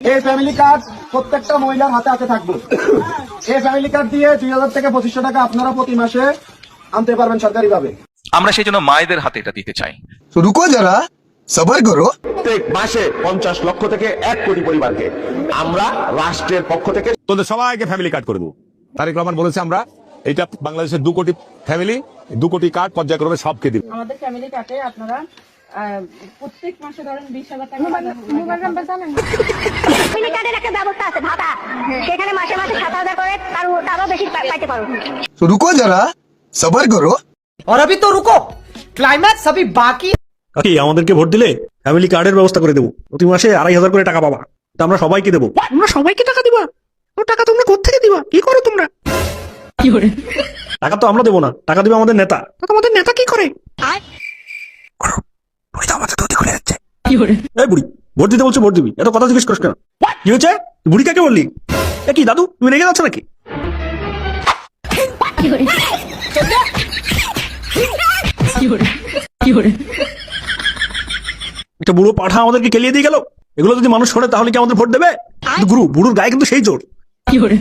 এই family card প্রত্যেকটা মহিলার হাতে হাতে থাকবে। এই ফ্যামিলি কার্ড দিয়ে 2000 থেকে 2500 টাকা আপনারা প্রতি মাসে আনতে পারবেন সরকারি ভাবে। আমরা সেই জন্য মায়েদের হাতে এটা দিতে চাই। তো রুকো যারা, সবার করো। প্রত্যেক মাসে 50 লক্ষ থেকে 1 কোটি পরিবারকে আমরা রাষ্ট্রের পক্ষ থেকে তোদের সবাইকে ফ্যামিলি কার্ড করে দেবো। তারেক রহমান বলেছে আমরা এটা বাংলাদেশের 2 কোটি ফ্যামিলি 2 কোটি কার্ড পর্যায়ক্রমে সবকে দিব। আমাদের ফ্যামিলি কার্ডে আপনারা প্রত্যেক মাসে ধরেন 20,000 টাকা মোবাইল নাম্বার জানেন। ফ্যামিলি কার্ডের একটা ব্যবস্থা আছে ভাতা, সেখানে মাসে মাসে 7,000 করে তারও বেশি পাইতে পারো। তো রুকো যারা, সবার করো। और अभी तो रुको, क्लाइमैक्स अभी बाकी। কাকি আমাদেরকে ভোট দিলে ফ্যামিলি কার্ডের ব্যবস্থা করে দেবো। প্রতি মাসে 2,500 করে টাকা পাবা। তা আমরা সবাইকে দেবো। তোমরা সবাইকে টাকা দিবা? তো টাকা তোমরা কোত্থেকে দিবা? কি করো তোমরা? কি করে? টাকা তো আমরা দেবো না, টাকা দিবে আমাদের নেতা। তো তোমাদের নেতা কি করে? কি করে? এই বুড়ি, ভোট দিতে বলছো ভোট দিবি, এত কথা জিজ্ঞেস করিস কেন? কি হয়েছে? তুই বুড়ি কাকে বললি? এ কি দাদু, তুমি রেগে যাচ্ছ নাকি? কি করে? কি করে? কি করে? একটা বুড়ো পাঠা আমাদেরকে কেলিয়ে দিয়ে গেল। এগুলো যদি মানুষ শোনে তাহলে কি আমাদের ভোট দেবে? কিন্তু গুরু, বুড়োর গায়ে কিন্তু সেই জোর। কি করে?